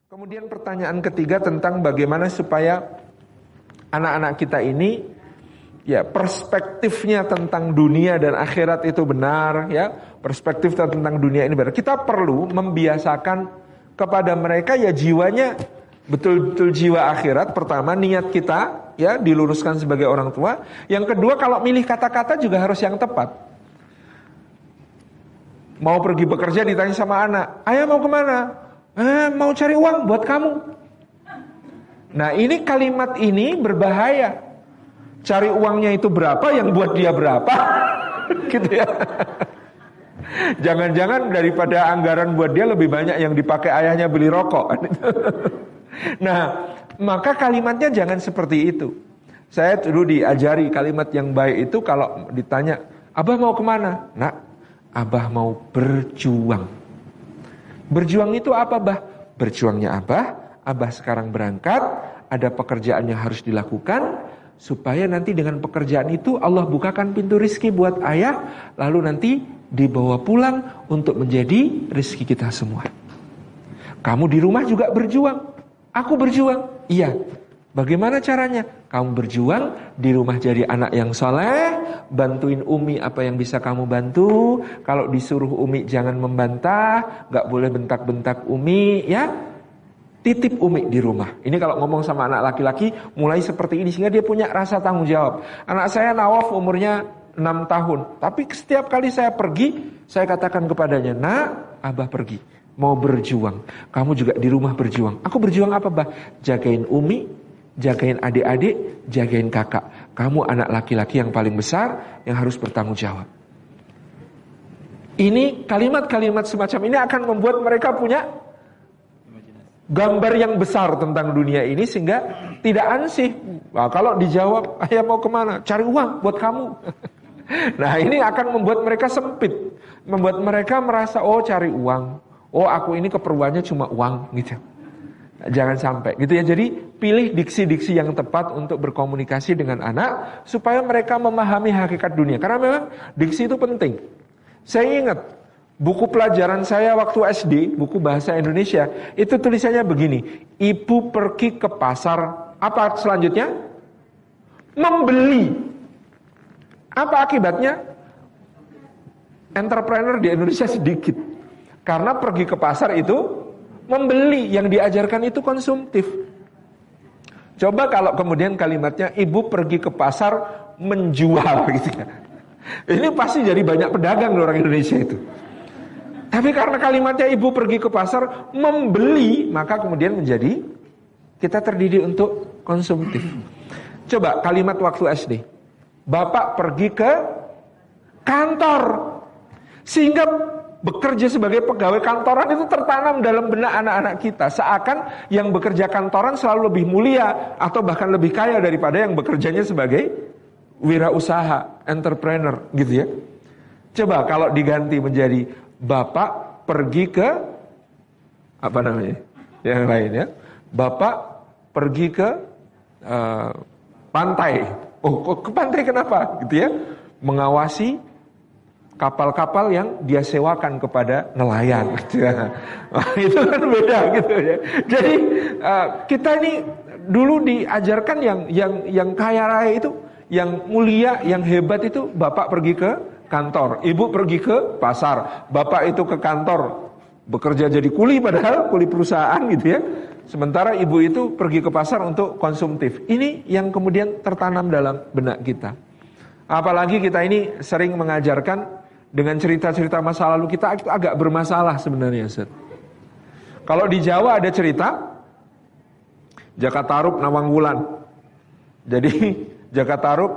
Kemudian pertanyaan ketiga tentang bagaimana supaya anak-anak kita ini ya perspektifnya tentang dunia dan akhirat itu benar, ya. Perspektif tentang dunia ini benar. Kita perlu membiasakan kepada mereka ya jiwanya betul-betul jiwa akhirat. Pertama, niat kita ya diluruskan sebagai orang tua. Yang kedua, kalau milih kata-kata juga harus yang tepat. Mau pergi bekerja ditanya sama anak, "Ayah mau kemana?" Mau cari uang buat kamu. Nah, ini kalimat ini berbahaya. Cari uangnya itu berapa, yang buat dia berapa? Gitu ya. Jangan-jangan daripada anggaran buat dia lebih banyak yang dipakai ayahnya beli rokok. Nah, maka kalimatnya jangan seperti itu. Saya dulu diajari kalimat yang baik itu kalau ditanya, "Abah mau kemana?" "Nak, Abah mau berjuang." Berjuang itu apa, Bah? Berjuangnya Abah sekarang berangkat, ada pekerjaan yang harus dilakukan, supaya nanti dengan pekerjaan itu Allah bukakan pintu rizki buat ayah, lalu nanti dibawa pulang untuk menjadi rizki kita semua. Kamu di rumah juga berjuang, aku berjuang. Iya, bagaimana caranya? Kamu berjuang di rumah jadi anak yang soleh, bantuin Umi apa yang bisa kamu bantu. Kalau disuruh Umi jangan membantah, gak boleh bentak-bentak Umi, ya. Titip Umi di rumah. Ini kalau ngomong sama anak laki-laki mulai seperti ini sehingga dia punya rasa tanggung jawab. Anak saya Nawaf umurnya 6 tahun, tapi setiap kali saya pergi, saya katakan kepadanya, "Nak, Abah pergi, mau berjuang. Kamu juga di rumah berjuang." "Aku berjuang apa, Bah?" "Jagain Umi, jagain adik-adik, jagain kakak. Kamu anak laki-laki yang paling besar yang harus bertanggung jawab." Ini kalimat-kalimat semacam ini akan membuat mereka punya gambar yang besar tentang dunia ini sehingga tidak ansih. Nah, kalau dijawab, "Ayah mau kemana?" "Cari uang buat kamu." Nah, ini akan membuat mereka sempit, membuat mereka merasa, oh cari uang, oh aku ini keperluannya cuma uang gitu. Jangan sampai gitu ya. Jadi pilih diksi-diksi yang tepat untuk berkomunikasi dengan anak supaya mereka memahami hakikat dunia. Karena memang diksi itu penting. Saya ingat buku pelajaran saya waktu SD, buku bahasa Indonesia, itu tulisannya begini, "Ibu pergi ke pasar." Apa selanjutnya? Membeli. Apa akibatnya? Entrepreneur di Indonesia sedikit. Karena pergi ke pasar itu membeli, yang diajarkan itu konsumtif. Coba kalau kemudian kalimatnya ibu pergi ke pasar menjual gitu ya. Ini pasti jadi banyak pedagang orang Indonesia itu. Tapi karena kalimatnya ibu pergi ke pasar membeli, maka kemudian menjadi kita terdidik untuk konsumtif. Coba kalimat waktu SD. Bapak pergi ke kantor. Sehingga bekerja sebagai pegawai kantoran itu tertanam dalam benak anak-anak kita. Seakan yang bekerja kantoran selalu lebih mulia atau bahkan lebih kaya daripada yang bekerjanya sebagai wirausaha, entrepreneur gitu ya. Coba kalau diganti menjadi bapak pergi ke apa namanya? Yang lain ya. Bapak pergi ke pantai. Oh, ke pantai kenapa? Gitu ya. Mengawasi kapal-kapal yang dia sewakan kepada nelayan gitu ya. Itu kan beda gitu ya. Jadi kita ini dulu diajarkan yang kaya raya itu, yang mulia, yang hebat itu bapak pergi ke kantor, ibu pergi ke pasar, bapak itu ke kantor bekerja jadi kuli padahal kuli perusahaan gitu ya. Sementara ibu itu pergi ke pasar untuk konsumtif. Ini yang kemudian tertanam dalam benak kita. Apalagi kita ini sering mengajarkan dengan cerita-cerita masa lalu kita itu agak bermasalah sebenarnya, Ustaz. Kalau di Jawa ada cerita Jaka Tarub Nawang Wulan. Jadi Jaka Tarub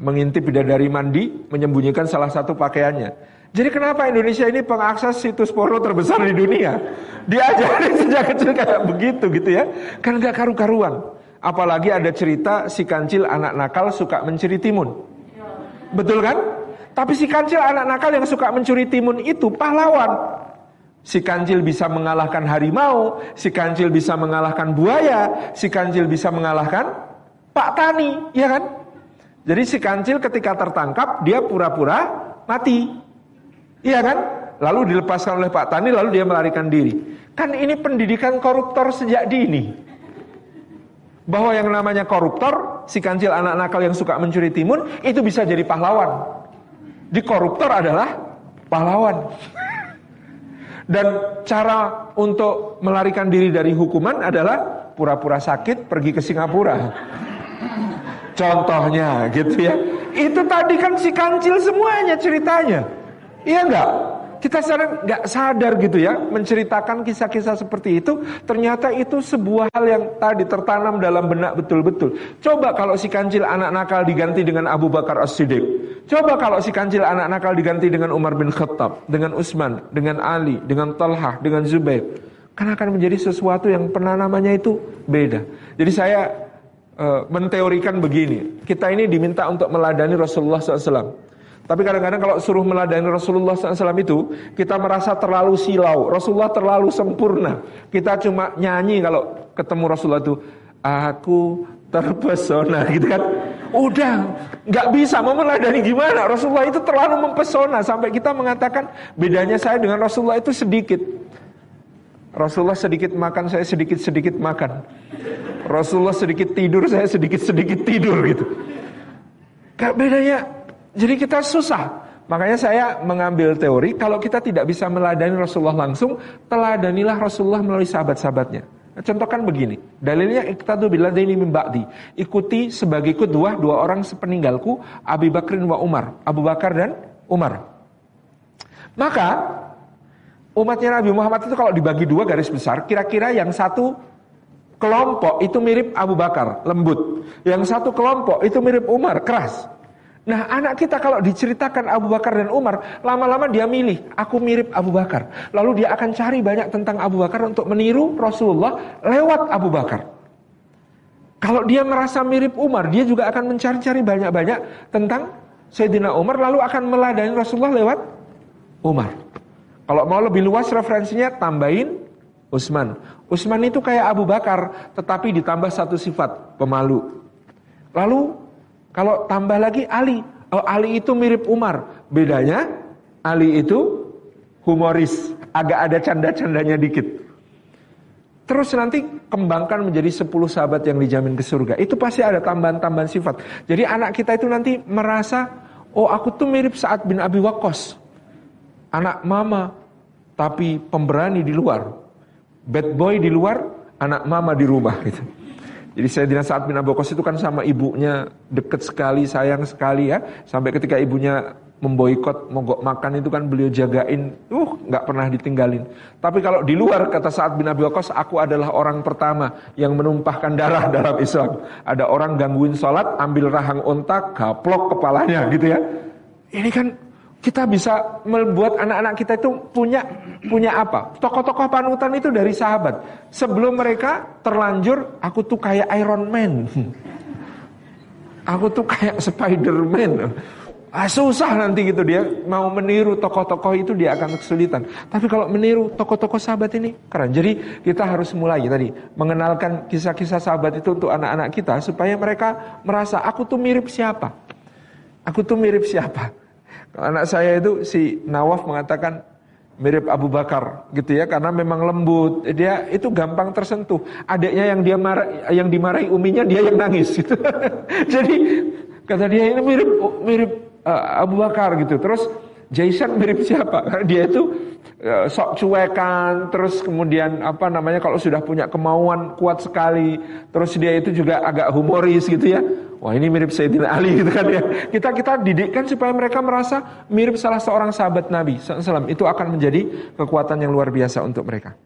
mengintip bidadari mandi, menyembunyikan salah satu pakaiannya. Jadi kenapa Indonesia ini pengakses situs porno terbesar di dunia? Diajarin sejak kecil kayak begitu gitu ya. Kan gak karu-karuan. Apalagi ada cerita si kancil anak nakal suka mencuri timun. Betul kan? Tapi si kancil anak nakal yang suka mencuri timun itu pahlawan. Si kancil bisa mengalahkan harimau, si kancil bisa mengalahkan buaya, si kancil bisa mengalahkan Pak Tani, ya kan? Jadi si kancil ketika tertangkap dia pura-pura mati. Iya kan? Lalu dilepaskan oleh Pak Tani, lalu dia melarikan diri. Kan ini pendidikan koruptor sejak dini. Bahwa yang namanya koruptor, si kancil anak nakal yang suka mencuri timun, itu bisa jadi pahlawan. Di koruptor adalah pahlawan. Dan cara untuk melarikan diri dari hukuman adalah pura-pura sakit, pergi ke Singapura. Contohnya gitu ya. Itu tadi kan si kancil semuanya ceritanya. Iya enggak? Kita sekarang enggak sadar gitu ya, menceritakan kisah-kisah seperti itu, ternyata itu sebuah hal yang tadi tertanam dalam benak betul-betul. Coba kalau si kancil anak nakal diganti dengan Abu Bakar As-Siddiq. Coba kalau si kancil anak nakal diganti dengan Umar bin Khattab, dengan Utsman, dengan Ali, dengan Talhah, dengan Zubair. Kan akan menjadi sesuatu yang penanamannya itu beda. Jadi saya menteorikan begini, kita ini diminta untuk meladani Rasulullah SAW. Tapi kadang-kadang kalau suruh meladani Rasulullah SAW itu, kita merasa terlalu silau. Rasulullah terlalu sempurna. Kita cuma nyanyi kalau ketemu Rasulullah itu, aku terpesona gitu kan. Udah, gak bisa, mau meladani gimana? Rasulullah itu terlalu mempesona. Sampai kita mengatakan, bedanya saya dengan Rasulullah itu sedikit. Rasulullah sedikit makan, saya sedikit-sedikit makan. Rasulullah sedikit tidur, saya sedikit-sedikit tidur gitu. Gak bedanya. Jadi kita susah. Makanya saya mengambil teori, kalau kita tidak bisa meladani Rasulullah langsung, teladanilah Rasulullah melalui sahabat-sahabatnya. Contohkan begini, dalilnya iqtadu billadaini min ba'di. Ikuti sebagai qudwah dua orang sepeninggalku, Abu Bakrin wa Umar. Abu Bakar dan Umar. Maka umatnya Nabi Muhammad itu kalau dibagi dua garis besar, kira-kira yang satu kelompok itu mirip Abu Bakar, lembut. Yang satu kelompok itu mirip Umar, keras. Nah, anak kita kalau diceritakan Abu Bakar dan Umar, lama-lama dia milih, aku mirip Abu Bakar. Lalu dia akan cari banyak tentang Abu Bakar untuk meniru Rasulullah lewat Abu Bakar. Kalau dia merasa mirip Umar, dia juga akan mencari-cari banyak-banyak tentang Sayyidina Umar, lalu akan meladani Rasulullah lewat Umar. Kalau mau lebih luas referensinya, tambahin Utsman. Utsman itu kayak Abu Bakar, tetapi ditambah satu sifat, pemalu. Lalu kalau tambah lagi Ali. Oh, Ali itu mirip Umar. Bedanya Ali itu humoris, agak ada canda-candanya dikit. Terus nanti kembangkan menjadi 10 sahabat yang dijamin ke surga. Itu pasti ada tambahan-tambahan sifat. Jadi anak kita itu nanti merasa, oh aku tuh mirip Sa'ad bin Abi Waqqas. Anak mama, tapi pemberani di luar. Bad boy di luar, anak mama di rumah gitu. Jadi Sayyidina Sa'ad bin Abi Waqqas itu kan sama ibunya deket sekali, sayang sekali ya. Sampai ketika ibunya memboikot mogok makan itu kan beliau jagain, gak pernah ditinggalin. Tapi kalau di luar, kata Sa'ad bin Abi Waqqas, aku adalah orang pertama yang menumpahkan darah dalam Islam. Ada orang gangguin sholat, ambil rahang unta, gaplok kepalanya gitu ya. Ini kan kita bisa membuat anak-anak kita itu punya apa? Tokoh-tokoh panutan itu dari sahabat. Sebelum mereka terlanjur, aku tuh kayak Iron Man. Aku tuh kayak Spider-Man. Susah nanti gitu dia mau meniru tokoh-tokoh itu, dia akan kesulitan. Tapi kalau meniru tokoh-tokoh sahabat ini keren. Jadi kita harus mulai tadi mengenalkan kisah-kisah sahabat itu untuk anak-anak kita supaya mereka merasa aku tuh mirip siapa. Aku tuh mirip siapa. Anak saya itu si Nawaf mengatakan mirip Abu Bakar gitu ya, karena memang lembut, dia itu gampang tersentuh. Adiknya yang dimarahi uminya, dia yang nangis gitu. Jadi kata dia ini mirip Abu Bakar gitu. Terus Jason mirip siapa? Karena dia itu sok cuekan, terus kemudian kalau sudah punya kemauan kuat sekali, terus dia itu juga agak humoris gitu ya. Wah, ini mirip Sayyidina Ali gitu kan ya. Kita didikkan supaya mereka merasa mirip salah seorang sahabat Nabi SAW. Itu akan menjadi kekuatan yang luar biasa untuk mereka.